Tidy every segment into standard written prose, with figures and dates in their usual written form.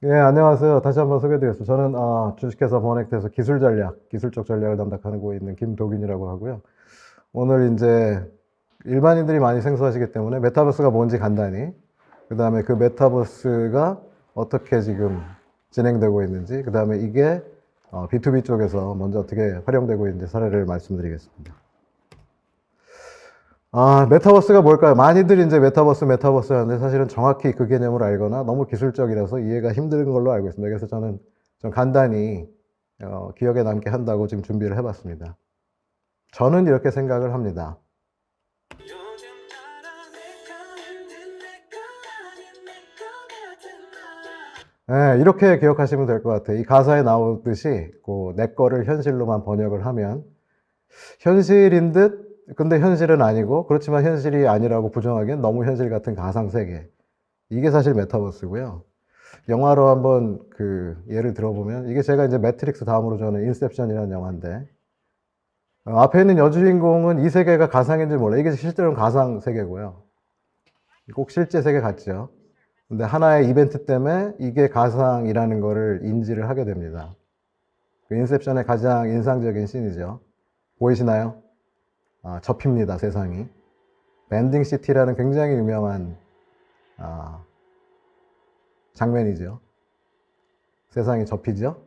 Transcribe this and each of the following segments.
예, 안녕하세요. 다시 한번 소개드리겠습니다. 저는 주식회사 버넥트에서 기술적 전략을 담당하고 있는 김도균이라고 하고요. 오늘 이제 일반인들이 많이 생소하시기 때문에 메타버스가 뭔지 간단히, 그 다음에 그 메타버스가 어떻게 지금 진행되고 있는지, 그 다음에 이게 B2B 쪽에서 먼저 어떻게 활용되고 있는지 사례를 말씀드리겠습니다. 메타버스가 뭘까요? 많이들 이제 메타버스 하는데 사실은 정확히 그 개념을 알거나 너무 기술적이라서 이해가 힘든 걸로 알고 있습니다. 그래서 저는 좀 간단히 기억에 남게 한다고 지금 준비를 해봤습니다. 저는 이렇게 생각을 합니다. 네, 이렇게 기억하시면 될 것 같아요. 이 가사에 나오듯이 내 거를 현실로만 번역을 하면 현실인 듯 근데 현실은 아니고, 그렇지만 현실이 아니라고 부정하기엔 너무 현실 같은 가상세계. 이게 사실 메타버스고요. 영화로 한번 예를 들어보면, 이게 제가 이제 매트릭스 다음으로 저는 인셉션이라는 영화인데, 앞에 있는 여주인공은 이 세계가 가상인지 몰라. 이게 실제로는 가상세계고요. 꼭 실제 세계 같죠. 근데 하나의 이벤트 때문에 이게 가상이라는 거를 인지를 하게 됩니다. 그 인셉션의 가장 인상적인 씬이죠. 보이시나요? 접힙니다, 세상이. 밴딩 시티라는 굉장히 유명한 장면이죠. 세상이 접히죠.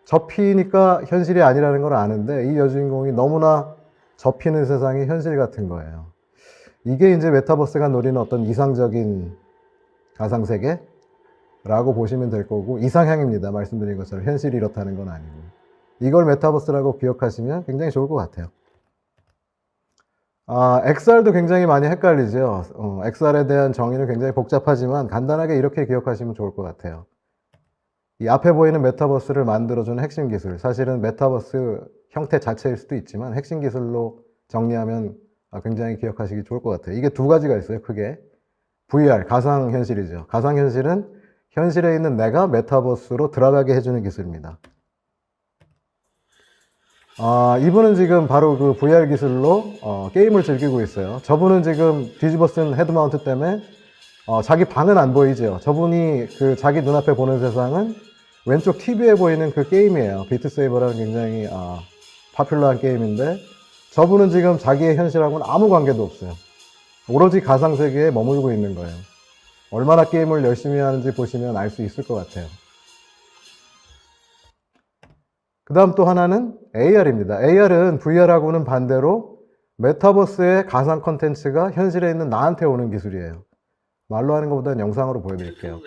접히니까 현실이 아니라는 걸 아는데 이 여주인공이 너무나 접히는 세상이 현실 같은 거예요. 이게 이제 메타버스가 노리는 어떤 이상적인 가상세계라고 보시면 될 거고, 이상향입니다. 말씀드린 것처럼 현실이 이렇다는 건 아니고. 이걸 메타버스라고 기억하시면 굉장히 좋을 것 같아요. XR도 굉장히 많이 헷갈리죠. XR에 대한 정의는 굉장히 복잡하지만 간단하게 이렇게 기억하시면 좋을 것 같아요. 이 앞에 보이는 메타버스를 만들어주는 핵심 기술, 사실은 메타버스 형태 자체일 수도 있지만 핵심 기술로 정리하면 굉장히 기억하시기 좋을 것 같아요. 이게 두 가지가 있어요, 크게. VR, 가상현실이죠. 가상현실은 현실에 있는 내가 메타버스로 들어가게 해주는 기술입니다. 이분은 지금 바로 그 VR 기술로 게임을 즐기고 있어요. 저분은 지금 뒤집어 쓴 헤드마운트 때문에 자기 방은 안 보이죠. 저분이 자기 눈앞에 보는 세상은 왼쪽 TV에 보이는 그 게임이에요. 비트세이버라는 굉장히 파퓰러한 게임인데, 저분은 지금 자기의 현실하고는 아무 관계도 없어요. 오로지 가상세계에 머물고 있는 거예요. 얼마나 게임을 열심히 하는지 보시면 알 수 있을 것 같아요. 그 다음 또 하나는 AR입니다. AR은 VR하고는 반대로 메타버스의 가상 컨텐츠가 현실에 있는 나한테 오는 기술이에요. 말로 하는 것보다는 영상으로 보여드릴게요.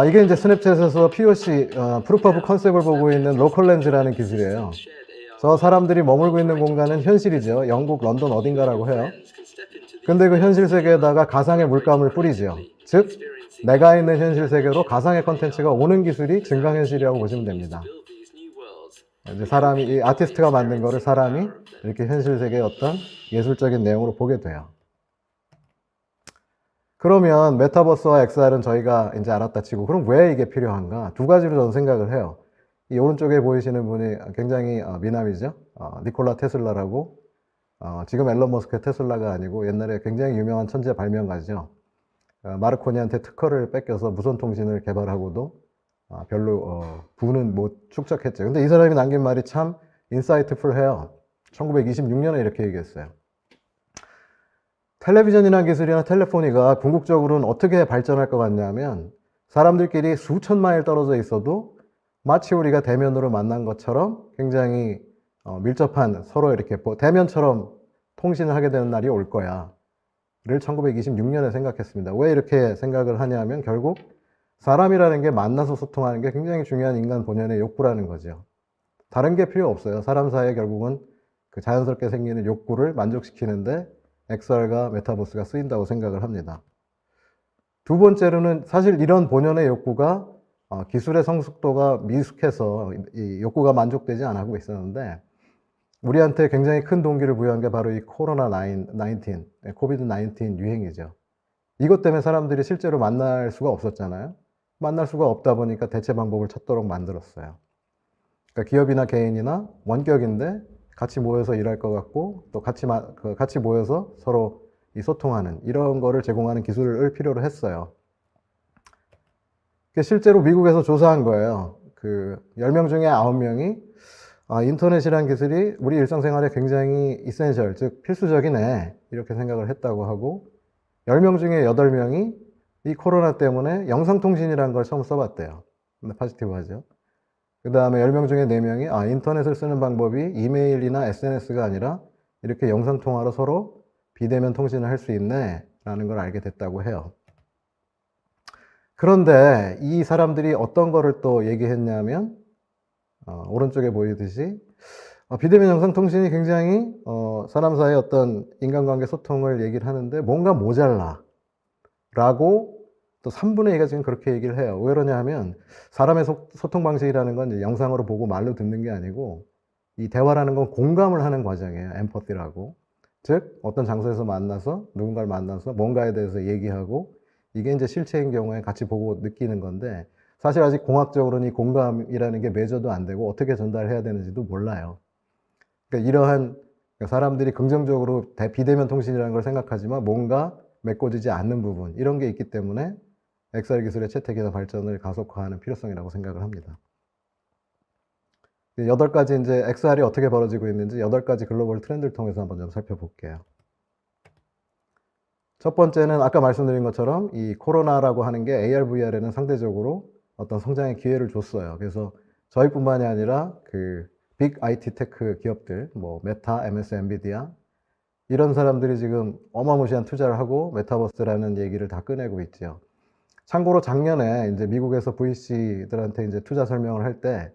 이게 이제 스냅챗에서 POC, 프루프 오브 컨셉을 보고 있는 로컬 렌즈라는 기술이에요. 저 사람들이 머물고 있는 공간은 현실이죠. 영국 런던 어딘가라고 해요. 근데 그 현실 세계에다가 가상의 물감을 뿌리죠. 즉, 내가 있는 현실 세계로 가상의 컨텐츠가 오는 기술이 증강현실이라고 보시면 됩니다. 이제 이 아티스트가 만든 거를 사람이 이렇게 현실 세계의 어떤 예술적인 내용으로 보게 돼요. 그러면 메타버스와 XR은 저희가 이제 알았다 치고, 그럼 왜 이게 필요한가? 두 가지로 저는 생각을 해요. 이 오른쪽에 보이시는 분이 굉장히 미남이죠. 니콜라 테슬라라고. 지금 앨런 머스크의 테슬라가 아니고 옛날에 굉장히 유명한 천재 발명가죠. 마르코니한테 특허를 뺏겨서 무선 통신을 개발하고도 별로 부는 못 축적했죠. 근데 이 사람이 남긴 말이 참 인사이트풀해요. 1926년에 이렇게 얘기했어요. 텔레비전이나 기술이나 텔레포니가 궁극적으로는 어떻게 발전할 것 같냐면, 사람들끼리 수천 마일 떨어져 있어도 마치 우리가 대면으로 만난 것처럼 굉장히 밀접한, 서로 이렇게 대면처럼 통신을 하게 되는 날이 올 거야 를 1926년에 생각했습니다. 왜 이렇게 생각을 하냐면, 결국 사람이라는 게 만나서 소통하는 게 굉장히 중요한 인간 본연의 욕구라는 거죠. 다른 게 필요 없어요. 사람 사이에 결국은 그 자연스럽게 생기는 욕구를 만족시키는데 XR과 메타버스가 쓰인다고 생각을 합니다. 두 번째로는 사실 이런 본연의 욕구가 기술의 성숙도가 미숙해서 이 욕구가 만족되지 않고 있었는데, 우리한테 굉장히 큰 동기를 부여한 게 바로 이 코비드 19 유행이죠. 이것 때문에 사람들이 실제로 만날 수가 없었잖아요. 만날 수가 없다 보니까 대체 방법을 찾도록 만들었어요. 그러니까 기업이나 개인이나 원격인데 같이 모여서 일할 것 같고, 또 같이 모여서 서로 이 소통하는 이런 거를 제공하는 기술을 필요로 했어요. 실제로 미국에서 조사한 거예요. 그 10명 중에 9명이 인터넷이란 기술이 우리 일상생활에 굉장히 이센셜, 즉 필수적이네 이렇게 생각을 했다고 하고 10명 중에 8명이 이 코로나 때문에 영상통신이라는 걸 처음 써봤대요. 근데 포지티브하죠. 그 다음에 10명 중에 4명이 인터넷을 쓰는 방법이 이메일이나 SNS가 아니라 이렇게 영상통화로 서로 비대면 통신을 할 수 있네 라는 걸 알게 됐다고 해요. 그런데 이 사람들이 어떤 거를 또 얘기했냐면 오른쪽에 보이듯이 비대면 영상통신이 굉장히 사람 사이의 어떤 인간관계 소통을 얘기를 하는데 뭔가 모자라 라고 또 3분의 2가 지금 그렇게 얘기를 해요. 왜 그러냐 하면 사람의 소통 방식이라는 건 이제 영상으로 보고 말로 듣는 게 아니고 이 대화라는 건 공감을 하는 과정이에요. 엠퍼티라고. 즉 어떤 장소에서 만나서 누군가를 만나서 뭔가에 대해서 얘기하고 이게 이제 실체인 경우에 같이 보고 느끼는 건데 사실 아직 공학적으로는 이 공감이라는 게 매저도 안 되고 어떻게 전달해야 되는지도 몰라요. 그러니까 이러한 사람들이 긍정적으로 비대면 통신이라는 걸 생각하지만 뭔가 메꿔지지 않는 부분 이런 게 있기 때문에 XR 기술의 채택이나 발전을 가속화하는 필요성이라고 생각을 합니다. 8가지 이제 XR이 어떻게 벌어지고 있는지 8가지 글로벌 트렌드를 통해서 한번 좀 살펴볼게요. 첫 번째는 아까 말씀드린 것처럼 이 코로나라고 하는 게 AR, VR에는 상대적으로 어떤 성장의 기회를 줬어요. 그래서 저희뿐만이 아니라 그 빅 IT 테크 기업들, 뭐 메타, MS, 엔비디아 이런 사람들이 지금 어마무시한 투자를 하고 메타버스라는 얘기를 다 꺼내고 있죠. 참고로 작년에 이제 미국에서 VC들한테 이제 투자 설명을 할 때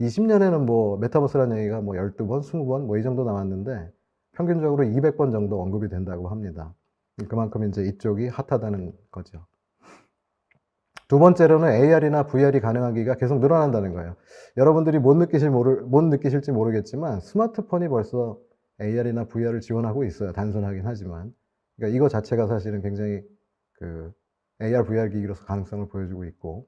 20년에는 뭐 메타버스라는 얘기가 뭐 12번, 20번 뭐 이 정도 나왔는데 평균적으로 200번 정도 언급이 된다고 합니다. 그만큼 이제 이쪽이 핫하다는 거죠. 두 번째로는 AR이나 VR이 가능하기가 계속 늘어난다는 거예요. 여러분들이 못 느끼실지 모르겠지만 스마트폰이 벌써 AR이나 VR을 지원하고 있어요. 단순하긴 하지만. 그러니까 이거 자체가 사실은 굉장히 그 AR, VR 기기로서 가능성을 보여주고 있고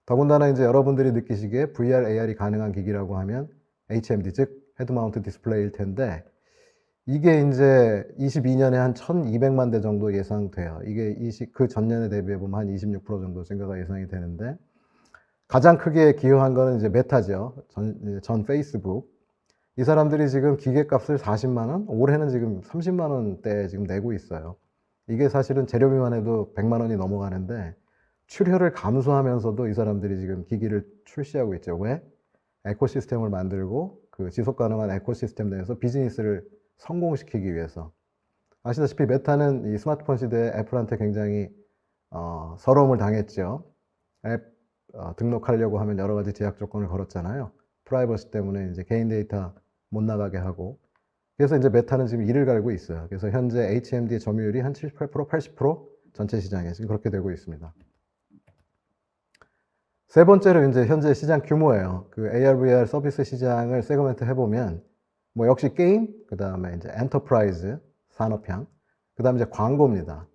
더군다나 이제 여러분들이 느끼시기에 VR, AR이 가능한 기기라고 하면 HMD, 즉 헤드 마운트 디스플레이일 텐데 이게 이제 22년에 한 1200만 대 정도 예상돼요. 이게 그 전년에 대비해 보면 한 26% 정도 증가가 예상이 되는데 가장 크게 기여한 거는 이제 메타죠. 전 페이스북. 이 사람들이 지금 기계값을 40만 원, 올해는 지금 30만 원대 지금 내고 있어요. 이게 사실은 재료비만 해도 100만 원이 넘어가는데 출혈을 감수하면서도 이 사람들이 지금 기기를 출시하고 있죠. 왜? 에코시스템을 만들고 그 지속 가능한 에코시스템 내에서 비즈니스를 성공시키기 위해서. 아시다시피 메타는 이 스마트폰 시대에 애플한테 굉장히 서러움을 당했죠. 앱 등록하려고 하면 여러 가지 제약 조건을 걸었잖아요. 프라이버시 때문에 이제 개인 데이터 못 나가게 하고. 그래서 이제 메타는 지금 이를 갈고 있어요. 그래서 현재 HMD 점유율이 한 78%, 80% 전체 시장에 지금 그렇게 되고 있습니다. 세 번째로 이제 현재 시장 규모예요. 그 AR, VR 서비스 시장을 세그멘트 해보면 뭐 역시 게임, 그 다음에 이제 엔터프라이즈, 산업향, 그 다음에 이제 광고입니다.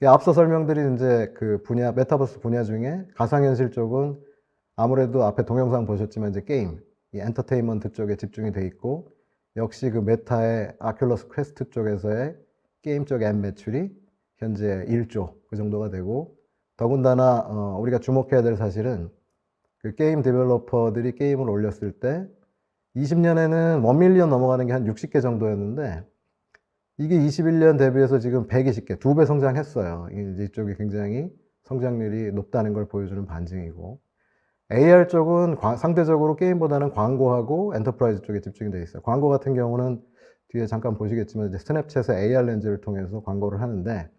앞서 설명드린 이제 그 분야, 메타버스 분야 중에 가상현실 쪽은 아무래도 앞에 동영상 보셨지만 이제 게임, 이 엔터테인먼트 쪽에 집중이 돼 있고 역시 그 메타의 아큘러스 퀘스트 쪽에서의 게임 쪽 앱 매출이 현재 1조 그 정도가 되고 더군다나 우리가 주목해야 될 사실은 그 게임 데벨로퍼들이 게임을 올렸을 때 20년에는 1밀리언 넘어가는 게 한 60개 정도였는데 이게 21년 대비해서 지금 120개, 2배 성장했어요. 이쪽이 굉장히 성장률이 높다는 걸 보여주는 반증이고 AR 쪽은 상대적으로 게임보다는 광고하고 엔터프라이즈 쪽에 집중이 되어 있어요. 광고 같은 경우는 뒤에 잠깐 보시겠지만 이제 스냅챗의 AR 렌즈를 통해서 광고를 하는데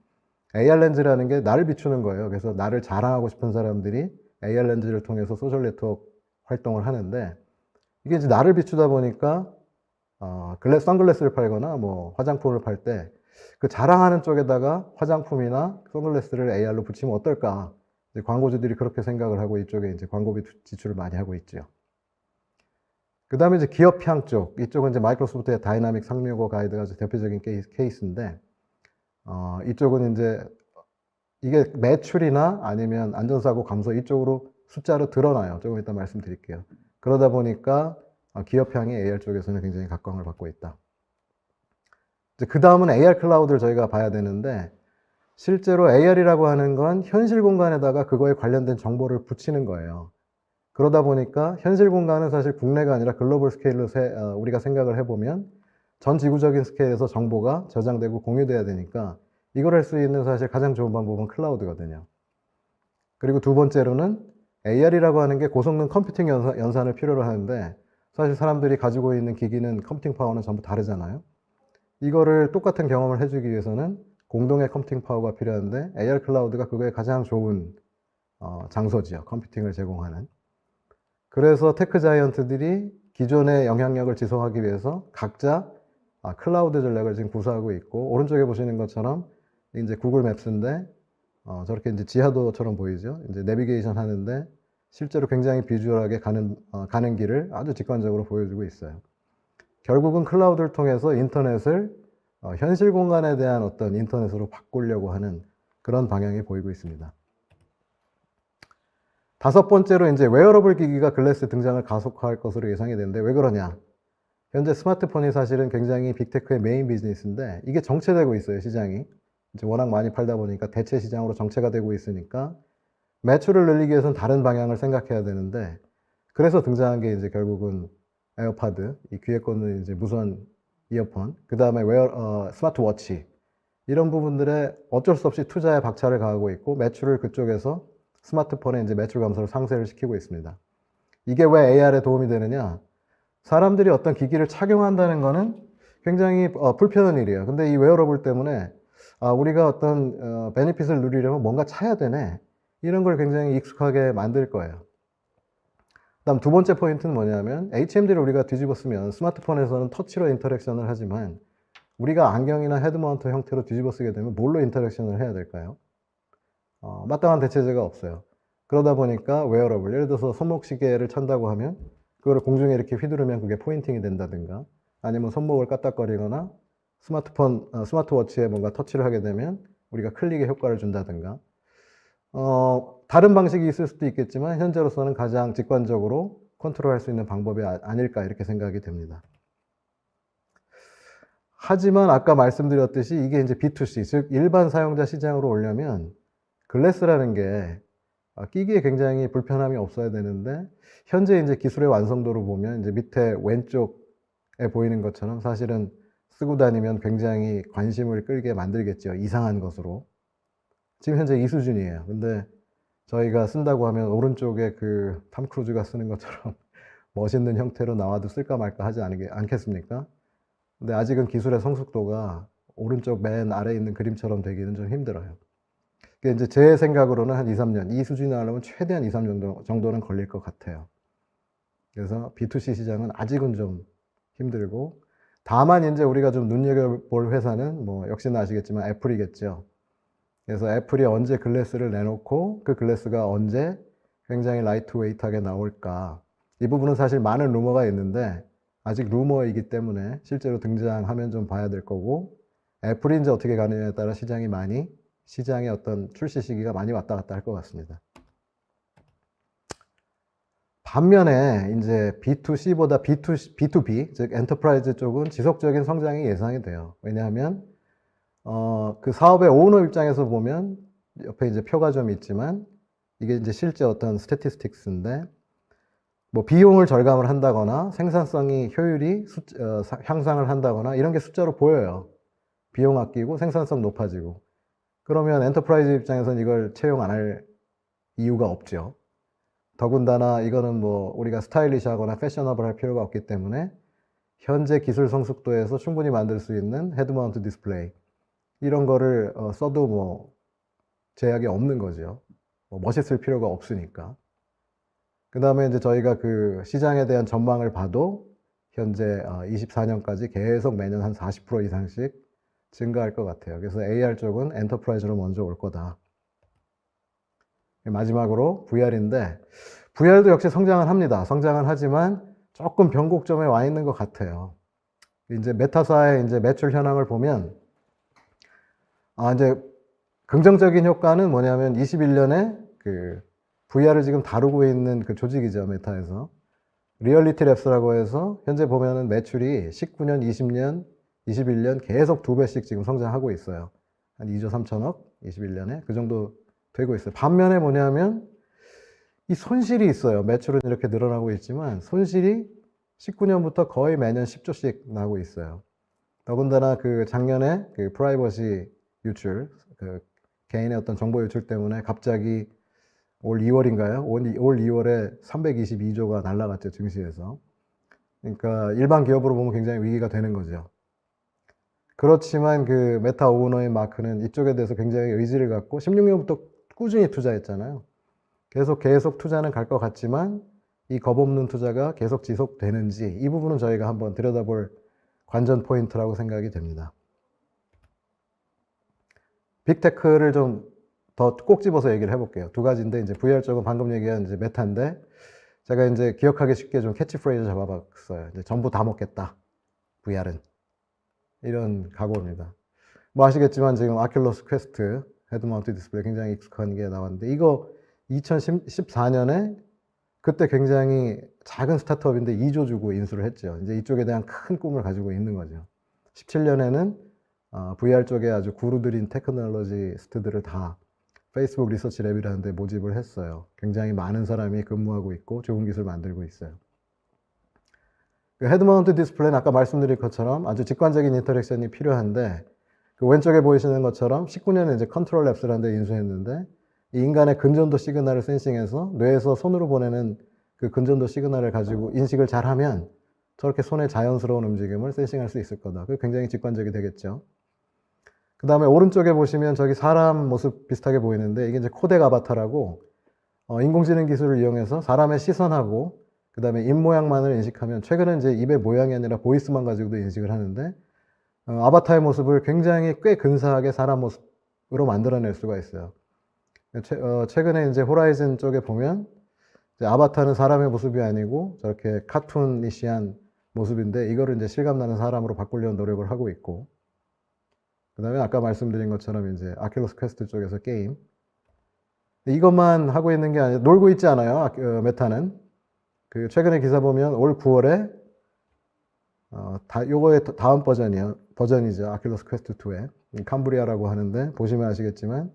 AR 렌즈라는 게 나를 비추는 거예요. 그래서 나를 자랑하고 싶은 사람들이 AR 렌즈를 통해서 소셜 네트워크 활동을 하는데 이게 이제 나를 비추다 보니까 선글라스를 팔거나 뭐 화장품을 팔 때 그 자랑하는 쪽에다가 화장품이나 선글라스를 AR로 붙이면 어떨까? 이제 광고주들이 그렇게 생각을 하고 이쪽에 이제 광고비 지출을 많이 하고 있죠. 그 다음에 이제 기업향 쪽, 이쪽은 이제 마이크로소프트의 다이나믹 365 가이드가 대표적인 케이스인데, 이쪽은 이제 이게 매출이나 아니면 안전사고 감소 이쪽으로 숫자로 드러나요. 조금 이따 말씀드릴게요. 그러다 보니까 기업향이 AR 쪽에서는 굉장히 각광을 받고 있다. 이제 그 다음은 AR 클라우드를 저희가 봐야 되는데, 실제로 AR이라고 하는 건 현실 공간에다가 그거에 관련된 정보를 붙이는 거예요. 그러다 보니까 현실 공간은 사실 국내가 아니라 글로벌 스케일로 우리가 생각을 해보면 전 지구적인 스케일에서 정보가 저장되고 공유돼야 되니까 이걸 할 수 있는 사실 가장 좋은 방법은 클라우드거든요. 그리고 두 번째로는 AR이라고 하는 게 고성능 컴퓨팅 연산을 필요로 하는데, 사실 사람들이 가지고 있는 기기는 컴퓨팅 파워는 전부 다르잖아요. 이거를 똑같은 경험을 해주기 위해서는 공동의 컴퓨팅 파워가 필요한데, AR 클라우드가 그거에 가장 좋은 장소지요. 컴퓨팅을 제공하는. 그래서 테크 자이언트들이 기존의 영향력을 지속하기 위해서 각자 클라우드 전략을 지금 구사하고 있고, 오른쪽에 보시는 것처럼 이제 구글 맵스인데 저렇게 이제 지하도처럼 보이죠. 이제 내비게이션 하는데 실제로 굉장히 비주얼하게 가는 길을 아주 직관적으로 보여주고 있어요. 결국은 클라우드를 통해서 인터넷을 현실 공간에 대한 어떤 인터넷으로 바꾸려고 하는 그런 방향이 보이고 있습니다. 다섯 번째로 이제 웨어러블 기기가 글래스 등장을 가속화할 것으로 예상이 되는데, 왜 그러냐? 현재 스마트폰이 사실은 굉장히 빅테크의 메인 비즈니스인데 이게 정체되고 있어요, 시장이. 이제 워낙 많이 팔다 보니까 대체 시장으로 정체가 되고 있으니까 매출을 늘리기 위해서는 다른 방향을 생각해야 되는데, 그래서 등장한 게 이제 결국은 에어팟, 이 귀에 꽂는 이제 무선 이어폰, 그 다음에 스마트워치, 이런 부분들에 어쩔 수 없이 투자에 박차를 가하고 있고, 매출을 그쪽에서 스마트폰에 이제 매출 감소를 상쇄를 시키고 있습니다. 이게 왜 AR에 도움이 되느냐? 사람들이 어떤 기기를 착용한다는 거는 굉장히 불편한 일이에요. 근데 이 웨어러블 때문에 우리가 어떤 베네핏을 누리려면 뭔가 차야 되네, 이런 걸 굉장히 익숙하게 만들 거예요. 다음 두 번째 포인트는 뭐냐면, HMD를 우리가 뒤집어 쓰면 스마트폰에서는 터치로 인터랙션을 하지만 우리가 안경이나 헤드마운트 형태로 뒤집어 쓰게 되면 뭘로 인터랙션을 해야 될까요? 마땅한 대체제가 없어요. 그러다 보니까 웨어러블, 예를 들어서 손목시계를 찬다고 하면 그거를 공중에 이렇게 휘두르면 그게 포인팅이 된다든가, 아니면 손목을 까딱거리거나 스마트워치에 뭔가 터치를 하게 되면 우리가 클릭의 효과를 준다든가, 다른 방식이 있을 수도 있겠지만 현재로서는 가장 직관적으로 컨트롤할 수 있는 방법이 아닐까, 이렇게 생각이 됩니다. 하지만 아까 말씀드렸듯이 이게 이제 B2C, 즉 일반 사용자 시장으로 오려면 글래스라는 게 끼기에 굉장히 불편함이 없어야 되는데, 현재 이제 기술의 완성도를 보면 이제 밑에 왼쪽에 보이는 것처럼 사실은 쓰고 다니면 굉장히 관심을 끌게 만들겠죠. 이상한 것으로. 지금 현재 이 수준이에요. 근데 저희가 쓴다고 하면 오른쪽에 그 탐 크루즈가 쓰는 것처럼 멋있는 형태로 나와도 쓸까 말까 하지 않겠습니까? 근데 아직은 기술의 성숙도가 오른쪽 맨 아래에 있는 그림처럼 되기는 좀 힘들어요. 이제 제 생각으로는 한 2, 3년, 이 수준에 하려면 최대한 2, 3년 정도는 걸릴 것 같아요. 그래서 B2C 시장은 아직은 좀 힘들고, 다만 이제 우리가 좀 눈여겨볼 회사는 뭐 역시나 아시겠지만 애플이겠죠. 그래서 애플이 언제 글래스를 내놓고 그 글래스가 언제 굉장히 라이트웨이트하게 나올까, 이 부분은 사실 많은 루머가 있는데 아직 루머이기 때문에 실제로 등장하면 좀 봐야 될 거고, 애플이 이제 어떻게 가느냐에 따라 시장의 어떤 출시 시기가 많이 왔다 갔다 할 것 같습니다. 반면에 이제 B2C보다 B2B, 즉 엔터프라이즈 쪽은 지속적인 성장이 예상이 돼요. 왜냐하면 그 사업의 오너 입장에서 보면 옆에 이제 표가 좀 있지만 이게 이제 실제 어떤 스태티스틱스인데, 뭐 비용을 절감을 한다거나 생산성이 효율이 향상을 한다거나 이런 게 숫자로 보여요. 비용 아끼고 생산성 높아지고. 그러면 엔터프라이즈 입장에서는 이걸 채용 안 할 이유가 없죠. 더군다나 이거는 뭐 우리가 스타일리시하거나 패셔너블 할 필요가 없기 때문에 현재 기술 성숙도에서 충분히 만들 수 있는 헤드마운트 디스플레이, 이런 거를 써도 뭐 제약이 없는 거죠. 뭐 멋있을 필요가 없으니까. 그 다음에 이제 저희가 그 시장에 대한 전망을 봐도 현재 24년까지 계속 매년 한 40% 이상씩 증가할 것 같아요. 그래서 AR 쪽은 엔터프라이즈로 먼저 올 거다. 마지막으로 VR인데, VR도 역시 성장을 합니다. 성장은 하지만 조금 변곡점에 와 있는 것 같아요. 이제 메타사의 이제 매출 현황을 보면, 이제 긍정적인 효과는 뭐냐면 21년에 그 VR을 지금 다루고 있는 그 조직이죠, 메타에서. 리얼리티 랩스라고 해서 현재 보면은 매출이 19년, 20년 21년 계속 2배씩 지금 성장하고 있어요. 한 2조 3천억, 21년에 그 정도 되고 있어요. 반면에 뭐냐면 이 손실이 있어요. 매출은 이렇게 늘어나고 있지만 손실이 19년부터 거의 매년 10조씩 나고 있어요. 더군다나 그 작년에 그 프라이버시 유출, 그 개인의 어떤 정보 유출 때문에 갑자기 올 2월인가요? 올 2월에 322조가 날라갔죠, 증시에서. 그러니까 일반 기업으로 보면 굉장히 위기가 되는 거죠. 그렇지만 그 메타 오너인 마크는 이쪽에 대해서 굉장히 의지를 갖고 16년부터 꾸준히 투자했잖아요. 계속 투자는 갈 것 같지만 이 겁없는 투자가 계속 지속되는지 이 부분은 저희가 한번 들여다볼 관전 포인트라고 생각이 됩니다. 빅테크를 좀 더 꼭 집어서 얘기를 해볼게요. 두 가지인데 이제 VR 쪽은 방금 얘기한 이제 메타인데 제가 이제 기억하기 쉽게 좀 캐치프레이즈 잡아봤어요. 이제 전부 다 먹겠다. VR은 이런 각오입니다. 뭐 아시겠지만 지금 아큘러스 퀘스트 헤드마운트 디스플레이 굉장히 익숙한 게 나왔는데 이거 2014년에 그때 굉장히 작은 스타트업인데 2조 주고 인수를 했죠. 이제 이쪽에 대한 큰 꿈을 가지고 있는 거죠. 17년에는 VR 쪽에 아주 구루들인 테크놀로지스트들을 다 페이스북 리서치 랩이라는 데 모집을 했어요. 굉장히 많은 사람이 근무하고 있고 좋은 기술 만들고 있어요. 그 헤드마운트 디스플레이는 아까 말씀드린 것처럼 아주 직관적인 인터랙션이 필요한데 그 왼쪽에 보이시는 것처럼 19년에 이제 컨트롤 랩스라는 데 인수했는데 이 인간의 근전도 시그널을 센싱해서 뇌에서 손으로 보내는 그 근전도 시그널을 가지고 인식을 잘하면 저렇게 손의 자연스러운 움직임을 센싱할 수 있을 거다. 그게 굉장히 직관적이 되겠죠. 그 다음에 오른쪽에 보시면 저기 사람 모습 비슷하게 보이는데 이게 이제 코덱 아바타라고 인공지능 기술을 이용해서 사람의 시선하고 그 다음에 입 모양만을 인식하면 최근에 이제 입의 모양이 아니라 보이스만 가지고도 인식을 하는데 아바타의 모습을 굉장히 꽤 근사하게 사람 모습으로 만들어낼 수가 있어요. 최근에 이제 호라이즌 쪽에 보면 이제 아바타는 사람의 모습이 아니고 저렇게 카툰이시한 모습인데 이거를 이제 실감나는 사람으로 바꾸려는 노력을 하고 있고 그 다음에 아까 말씀드린 것처럼 이제 아큘러스 퀘스트 쪽에서 게임 이것만 하고 있는 게 아니라 놀고 있지 않아요. 메타는 그 최근에 기사 보면 올 9월에 요거의 다음 버전이죠. 아큘러스 퀘스트 2에 캄브리아라고 하는데 보시면 아시겠지만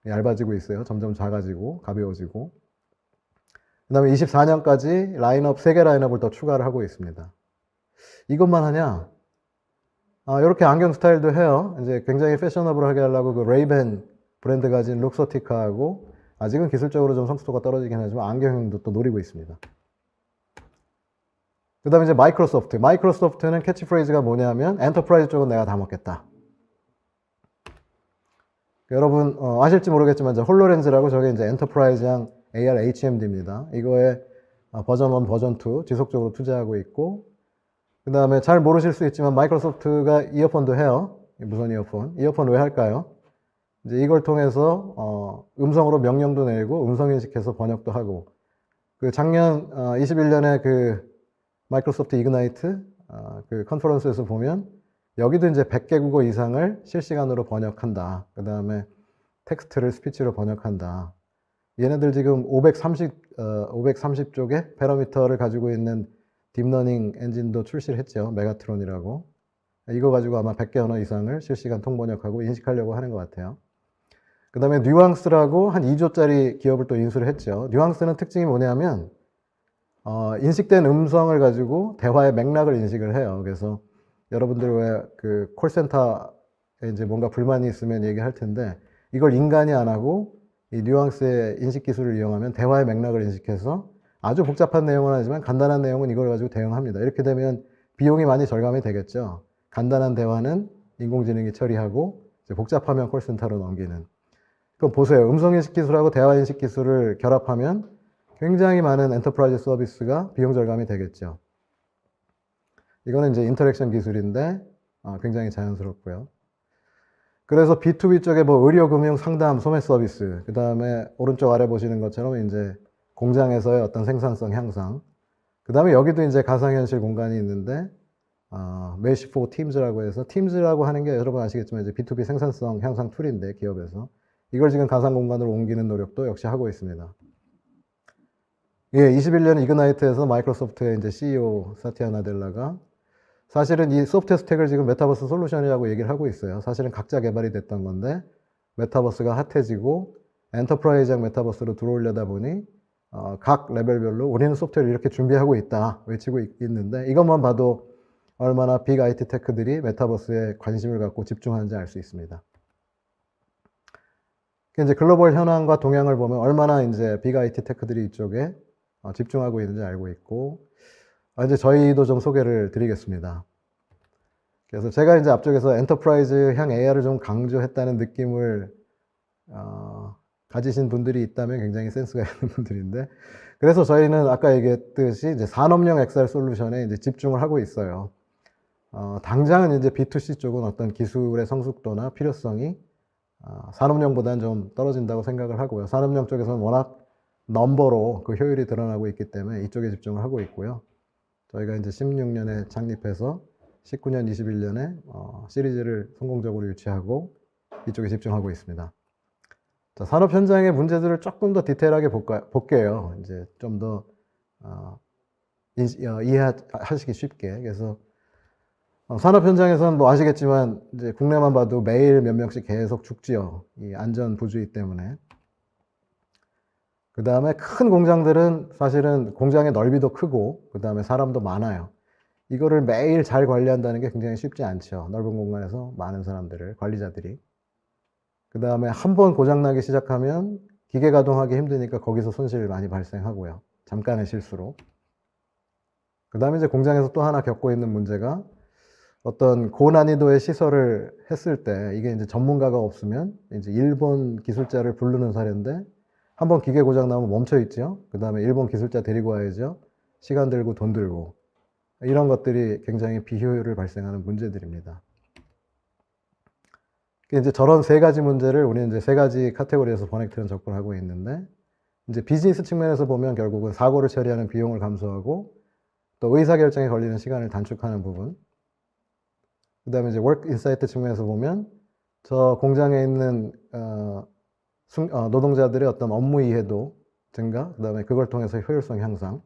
얇아지고 있어요. 점점 작아지고 가벼워지고 그 다음에 24년까지 라인업 3개 라인업을 더 추가를 하고 있습니다. 이것만 하냐? 이렇게 안경 스타일도 해요. 이제 굉장히 패셔너블하게 하려고 그 레이벤 브랜드 가진 룩소티카하고 아직은 기술적으로 좀 성숙도가 떨어지긴 하지만 안경형도 또 노리고 있습니다. 그 다음에 이제 마이크로소프트는 캐치프레이즈가 뭐냐면 엔터프라이즈 쪽은 내가 다 먹겠다. 여러분 아실지 모르겠지만 이제 홀로렌즈라고 저게 이제 엔터프라이즈형 AR HMD입니다. 이거에 버전 1, 버전 2 지속적으로 투자하고 있고 그 다음에 잘 모르실 수 있지만 마이크로소프트가 이어폰도 해요. 무선 이어폰 왜 할까요? 이제 이걸 통해서 음성으로 명령도 내고 음성 인식해서 번역도 하고 그 작년 21년에 그 마이크로소프트 이그나이트 그 컨퍼런스에서 보면 여기도 이제 100개 국어 이상을 실시간으로 번역한다. 그 다음에 텍스트를 스피치로 번역한다. 얘네들 지금 530쪽의 패러미터를 가지고 있는 딥러닝 엔진도 출시를 했죠. 메가트론이라고. 이거 가지고 아마 100개 언어 이상을 실시간 통번역하고 인식하려고 하는 것 같아요. 그 다음에 뉘앙스라고 한 2조짜리 기업을 또 인수를 했죠. 뉘앙스는 특징이 뭐냐면 인식된 음성을 가지고 대화의 맥락을 인식을 해요. 그래서 여러분들 왜 그 콜센터에 이제 뭔가 불만이 있으면 얘기할 텐데 이걸 인간이 안 하고 이 뉘앙스의 인식 기술을 이용하면 대화의 맥락을 인식해서 아주 복잡한 내용은 아니지만 간단한 내용은 이걸 가지고 대응합니다. 이렇게 되면 비용이 많이 절감이 되겠죠. 간단한 대화는 인공지능이 처리하고 이제 복잡하면 콜센터로 넘기는. 그럼 보세요. 음성인식 기술하고 대화인식 기술을 결합하면 굉장히 많은 엔터프라이즈 서비스가 비용 절감이 되겠죠. 이거는 이제 인터랙션 기술인데 굉장히 자연스럽고요. 그래서 B2B 쪽에 뭐 의료, 금융, 상담, 소매 서비스, 그 다음에 오른쪽 아래 보시는 것처럼 이제 공장에서의 어떤 생산성 향상, 그 다음에 여기도 이제 가상현실 공간이 있는데 메시 포 팀즈라고 해서 팀즈라고 하는 게 여러분 아시겠지만 이제 B2B 생산성 향상 툴인데 기업에서 이걸 지금 가상 공간으로 옮기는 노력도 역시 하고 있습니다. 예, 21년 이그나이트에서 마이크로소프트의 이제 CEO 사티아 나델라가 사실은 이 소프트웨어 스택을 지금 메타버스 솔루션이라고 얘기를 하고 있어요. 사실은 각자 개발이 됐던 건데 메타버스가 핫해지고 엔터프라이즈형 메타버스로 들어오려다 보니 각 레벨별로 우리는 소프트웨어를 이렇게 준비하고 있다 외치고 있는데 이것만 봐도 얼마나 빅 IT 테크들이 메타버스에 관심을 갖고 집중하는지 알 수 있습니다. 이제 글로벌 현황과 동향을 보면 얼마나 이제 빅 IT 테크들이 이쪽에 집중하고 있는지 알고 있고, 이제 저희도 좀 소개를 드리겠습니다. 그래서 제가 이제 앞쪽에서 엔터프라이즈형 AR을 좀 강조했다는 느낌을 가지신 분들이 있다면 굉장히 센스가 있는 분들인데, 그래서 저희는 아까 얘기했듯이 이제 산업용 XR 솔루션에 이제 집중을 하고 있어요. 당장은 이제 B2C 쪽은 어떤 기술의 성숙도나 필요성이 산업용보다는 좀 떨어진다고 생각을 하고요. 산업용 쪽에서는 워낙 넘버로 그 효율이 드러나고 있기 때문에 이쪽에 집중을 하고 있고요. 저희가 이제 16년에 창립해서 19년, 21년에 시리즈를 성공적으로 유치하고 이쪽에 집중하고 있습니다. 자, 산업 현장의 문제들을 조금 더 디테일하게 볼게요. 이제 좀 더 이해하시기 쉽게. 그래서 산업 현장에서는 뭐 아시겠지만 이제 국내만 봐도 매일 몇 명씩 계속 죽지요. 이 안전 부주의 때문에. 그 다음에 큰 공장들은 사실은 공장의 넓이도 크고 그 다음에 사람도 많아요. 이거를 매일 잘 관리한다는 게 굉장히 쉽지 않죠. 넓은 공간에서 많은 사람들을, 관리자들이. 그 다음에 한 번 고장나기 시작하면 기계 가동하기 힘드니까 거기서 손실 많이 발생하고요. 잠깐의 실수로. 그 다음에 이제 공장에서 또 하나 겪고 있는 문제가 어떤 고난이도의 시설을 했을 때 이게 이제 전문가가 없으면 이제 일본 기술자를 부르는 사례인데 한번 기계 고장 나면 멈춰 있죠. 그 다음에 일본 기술자 데리고 와야죠. 시간 들고 돈 들고. 이런 것들이 굉장히 비효율을 발생하는 문제들입니다. 이제 저런 세 가지 문제를 우리는 이제 세 가지 카테고리에서 버넥트는 접근을 하고 있는데, 이제 비즈니스 측면에서 보면 결국은 사고를 처리하는 비용을 감소하고 또 의사결정에 걸리는 시간을 단축하는 부분. 그 다음에 이제 워크 인사이트 측면에서 보면 저 공장에 있는 노동자들의 어떤 업무 이해도 증가, 그 다음에 그걸 통해서 효율성 향상,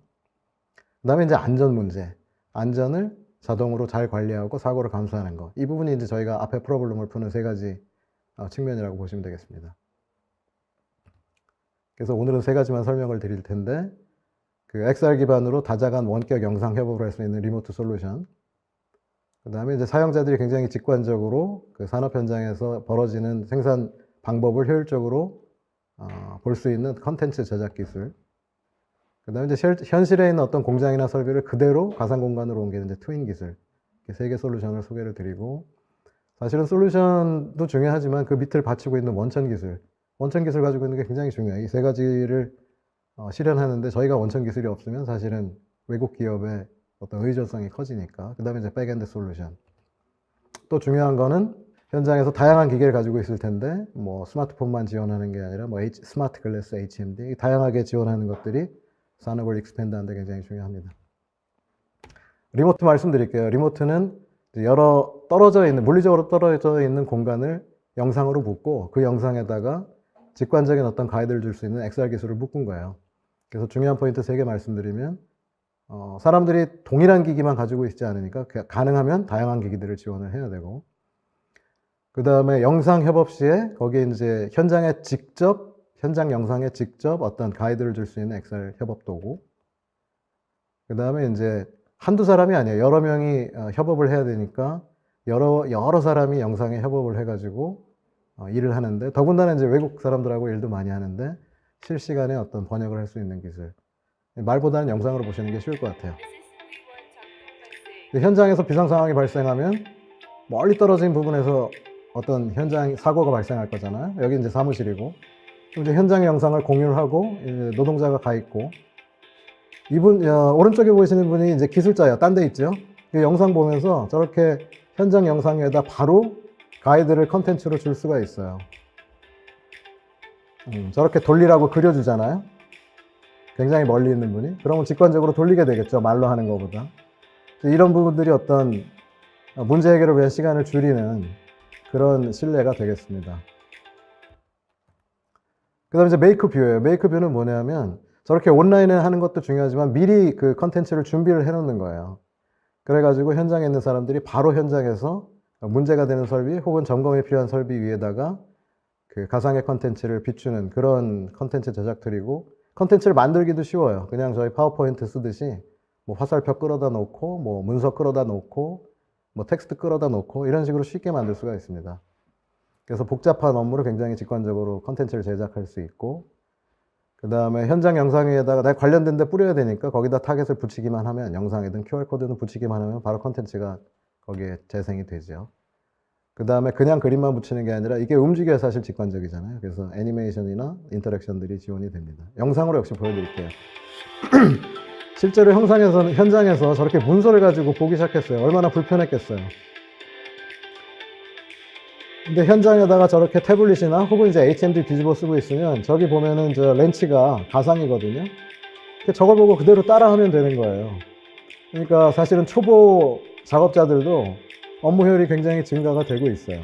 그 다음에 이제 안전 문제, 안전을 자동으로 잘 관리하고 사고를 감소하는 것. 이 부분이 이제 저희가 앞에 프로블럼을 푸는 세 가지 측면이라고 보시면 되겠습니다. 그래서 오늘은 세 가지만 설명을 드릴 텐데, 그 XR 기반으로 다자간 원격 영상 협업을 할 수 있는 리모트 솔루션, 그 다음에 이제 사용자들이 굉장히 직관적으로 그 산업 현장에서 벌어지는 생산 방법을 효율적으로 볼 수 있는 컨텐츠 제작 기술, 그 다음에 이제 현실에 있는 어떤 공장이나 설비를 그대로 가상 공간으로 옮기는 이제 트윈 기술, 이렇게 세 개 솔루션을 소개를 드리고, 사실은 솔루션도 중요하지만 그 밑을 받치고 있는 원천 기술 가지고 있는 게 굉장히 중요해요. 이 세 가지를 실현하는데 저희가 원천 기술이 없으면 사실은 외국 기업의 어떤 의존성이 커지니까. 그 다음에 이제 백엔드 솔루션. 또 중요한 거는 현장에서 다양한 기계를 가지고 있을 텐데 뭐 스마트폰만 지원하는 게 아니라 뭐 스마트 글래스, HMD 다양하게 지원하는 것들이 산업을 익스펜드하는 데 굉장히 중요합니다. 리모트 말씀드릴게요. 리모트는 여러 물리적으로 떨어져 있는 공간을 영상으로 묶고 그 영상에다가 직관적인 어떤 가이드를 줄 수 있는 XR 기술을 묶은 거예요. 그래서 중요한 포인트 3개 말씀드리면, 사람들이 동일한 기기만 가지고 있지 않으니까 가능하면 다양한 기기들을 지원을 해야 되고, 그 다음에 영상 협업 시에 거기에 이제 현장 영상에 직접 어떤 가이드를 줄 수 있는 XR 협업 도구, 그 다음에 이제 한두 사람이 아니에요. 여러 명이 협업을 해야 되니까 여러 사람이 영상에 협업을 해가지고 일을 하는데, 더군다나 이제 외국 사람들하고 일도 많이 하는데 실시간에 어떤 번역을 할 수 있는 기술. 말보다는 영상으로 보시는 게 쉬울 것 같아요. 현장에서 비상 상황이 발생하면 멀리 떨어진 부분에서 어떤 현장 사고가 발생할 거잖아요. 여기 이제 사무실이고, 이제 현장 영상을 공유를 하고 노동자가 가 있고, 이분 오른쪽에 보이시는 분이 이제 기술자예요. 딴 데 있죠. 이 영상 보면서 저렇게 현장 영상에다 바로 가이드를 컨텐츠로 줄 수가 있어요. 저렇게 돌리라고 그려주잖아요. 굉장히 멀리 있는 분이. 그러면 직관적으로 돌리게 되겠죠. 말로 하는 것보다. 이런 부분들이 어떤 문제 해결을 위한 시간을 줄이는 그런 신뢰가 되겠습니다. 그 다음에 이제 메이크 뷰예요. 메이크 뷰는 뭐냐면 저렇게 온라인에 하는 것도 중요하지만 미리 그 컨텐츠를 준비를 해 놓는 거예요. 그래가지고 현장에 있는 사람들이 바로 현장에서 문제가 되는 설비 혹은 점검이 필요한 설비 위에다가 그 가상의 컨텐츠를 비추는 그런 컨텐츠 제작 툴이고, 컨텐츠를 만들기도 쉬워요. 그냥 저희 파워포인트 쓰듯이 뭐 화살표 끌어다 놓고 뭐 문서 끌어다 놓고 뭐 텍스트 끌어다 놓고 이런 식으로 쉽게 만들 수가 있습니다. 그래서 복잡한 업무를 굉장히 직관적으로 컨텐츠를 제작할 수 있고, 그 다음에 현장 영상 위에다가 내가 관련된 데 뿌려야 되니까 거기다 타겟을 붙이기만 하면, 영상이든 QR코드는 붙이기만 하면 바로 컨텐츠가 거기에 재생이 되죠. 그 다음에 그냥 그림만 붙이는 게 아니라 이게 움직여야 사실 직관적이잖아요. 그래서 애니메이션이나 인터랙션들이 지원이 됩니다. 영상으로 역시 보여드릴게요. 실제로 현장에서 저렇게 문서를 가지고 보기 시작했어요. 얼마나 불편했겠어요. 근데 현장에다가 저렇게 태블릿이나 혹은 이제 HMD 뒤집어 쓰고 있으면 저기 보면은 저 렌치가 가상이거든요. 저걸 보고 그대로 따라하면 되는 거예요. 그러니까 사실은 초보 작업자들도 업무 효율이 굉장히 증가가 되고 있어요.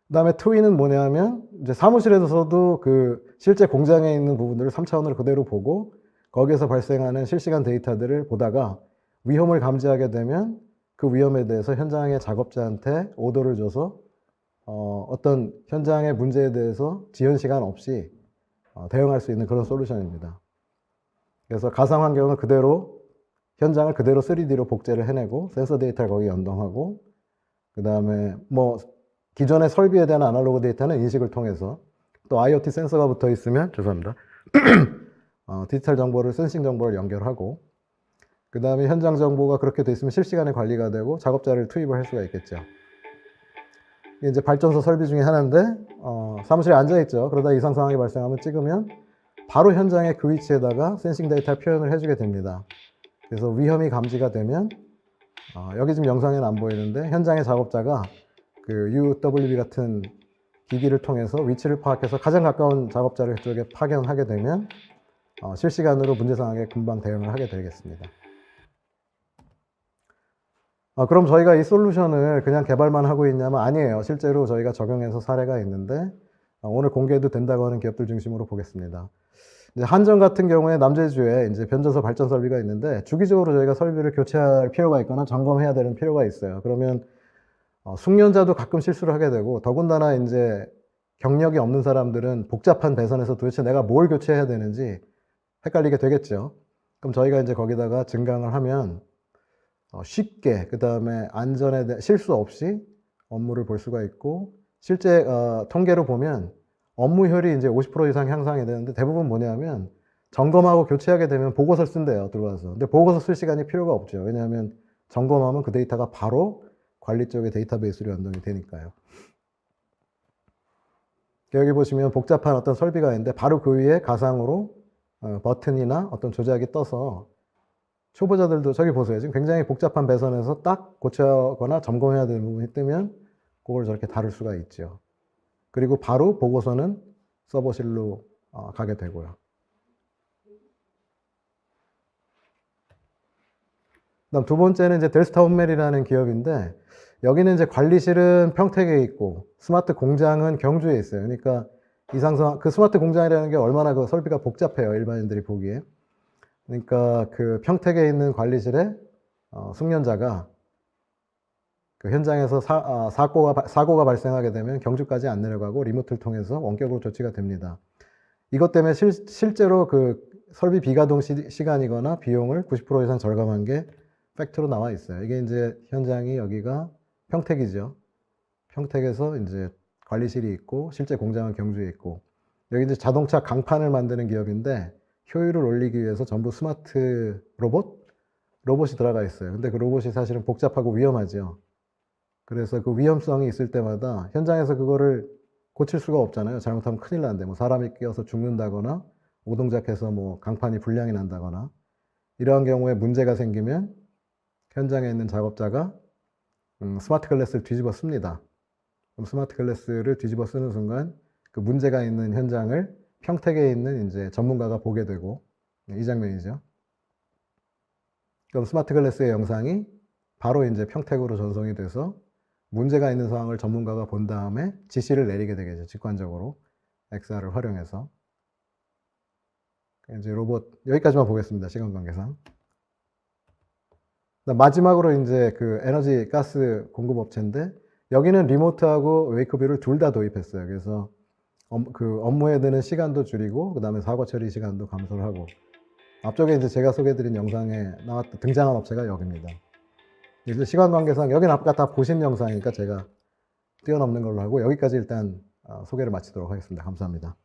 그 다음에 트위는 뭐냐면 이제 사무실에서도 그 실제 공장에 있는 부분들을 3차원으로 그대로 보고 거기에서 발생하는 실시간 데이터들을 보다가 위험을 감지하게 되면 그 위험에 대해서 현장의 작업자한테 오더를 줘서 어떤 현장의 문제에 대해서 지연 시간 없이 대응할 수 있는 그런 솔루션입니다. 그래서 가상 환경을 그대로, 현장을 그대로 3D로 복제를 해내고 센서 데이터를 거기 연동하고, 그 다음에 뭐 기존의 설비에 대한 아날로그 데이터는 인식을 통해서, 또 IoT 센서가 붙어 있으면, 죄송합니다, 디지털 정보를, 센싱 정보를 연결하고, 그 다음에 현장 정보가 그렇게 돼 있으면 실시간에 관리가 되고 작업자를 투입을 할 수가 있겠죠. 이게 이제 발전소 설비 중에 하나인데, 사무실에 앉아있죠. 그러다 이상 상황이 발생하면 찍으면 바로 현장의 그 위치에다가 센싱 데이터 표현을 해주게 됩니다. 그래서 위험이 감지가 되면, 여기 지금 영상에는 안 보이는데 현장의 작업자가 그 UWB 같은 기기를 통해서 위치를 파악해서 가장 가까운 작업자를 그쪽에 파견하게 되면 실시간으로 문제 상황에 금방 대응을 하게 되겠습니다. 그럼 저희가 이 솔루션을 그냥 개발만 하고 있냐면 아니에요. 실제로 저희가 적용해서 사례가 있는데 오늘 공개해도 된다고 하는 기업들 중심으로 보겠습니다. 이제 한전 같은 경우에 남제주에 이제 변전소 발전 설비가 있는데 주기적으로 저희가 설비를 교체할 필요가 있거나 점검해야 되는 필요가 있어요. 그러면 숙련자도 가끔 실수를 하게 되고, 더군다나 이제 경력이 없는 사람들은 복잡한 배선에서 도대체 내가 뭘 교체해야 되는지 헷갈리게 되겠죠. 그럼 저희가 이제 거기다가 증강을 하면 쉽게, 그 다음에 안전에 대한 실수 없이 업무를 볼 수가 있고, 실제 통계로 보면 업무 효율이 이제 50% 이상 향상이 되는데 대부분 뭐냐면 점검하고 교체하게 되면 보고서를 쓴대요, 들어와서. 근데 보고서 쓸 시간이 필요가 없죠. 왜냐하면 점검하면 그 데이터가 바로 관리 쪽의 데이터베이스로 연동이 되니까요. 여기 보시면 복잡한 어떤 설비가 있는데 바로 그 위에 가상으로 버튼이나 어떤 조작이 떠서 초보자들도 저기 보세요. 지금 굉장히 복잡한 배선에서 딱 고쳐거나 점검해야 되는 부분이 뜨면 그걸 저렇게 다룰 수가 있죠. 그리고 바로 보고서는 서버실로 가게 되고요. 그다음 두 번째는 이제 델스타 홈멜이라는 기업인데, 여기는 이제 관리실은 평택에 있고 스마트 공장은 경주에 있어요. 그러니까 그 스마트 공장이라는 게 얼마나 그 설비가 복잡해요, 일반인들이 보기에. 그러니까 그 평택에 있는 관리실에 숙련자가 그 현장에서 사고가 발생하게 되면 경주까지 안 내려가고 리모트를 통해서 원격으로 조치가 됩니다. 이것 때문에 실제로 그 설비 비가동 시간이거나 비용을 90% 이상 절감한 게 팩트로 나와 있어요. 이게 이제 현장이 여기가 평택이죠. 평택에서 이제 관리실이 있고 실제 공장은 경주에 있고, 여기 이제 자동차 강판을 만드는 기업인데 효율을 올리기 위해서 전부 스마트 로봇이 들어가 있어요. 근데 그 로봇이 사실은 복잡하고 위험하죠. 그래서 그 위험성이 있을 때마다 현장에서 그거를 고칠 수가 없잖아요. 잘못하면 큰일 나는데, 뭐 사람이 끼어서 죽는다거나 오동작해서 뭐 강판이 불량이 난다거나 이러한 경우에 문제가 생기면 현장에 있는 작업자가 스마트 글래스를 뒤집어 씁니다. 그럼 스마트 글래스를 뒤집어 쓰는 순간 그 문제가 있는 현장을 평택에 있는 이제 전문가가 보게 되고, 이 장면이죠. 그럼 스마트 글래스의 영상이 바로 이제 평택으로 전송이 돼서 문제가 있는 상황을 전문가가 본 다음에 지시를 내리게 되겠죠. 직관적으로 XR을 활용해서. 이제 로봇 여기까지만 보겠습니다. 시간 관계상. 마지막으로 이제 그 에너지 가스 공급업체인데 여기는 리모트하고 웨이크뷰를 둘 다 도입했어요. 그래서 그 업무에 드는 시간도 줄이고 그다음에 사고 처리 시간도 감소를 하고 앞쪽에 이제 제가 소개해드린 영상에 등장한 업체가 여기입니다. 이제 시간 관계상 여기는 아까 다 보신 영상이니까 제가 뛰어넘는 걸로 하고 여기까지 일단 소개를 마치도록 하겠습니다. 감사합니다.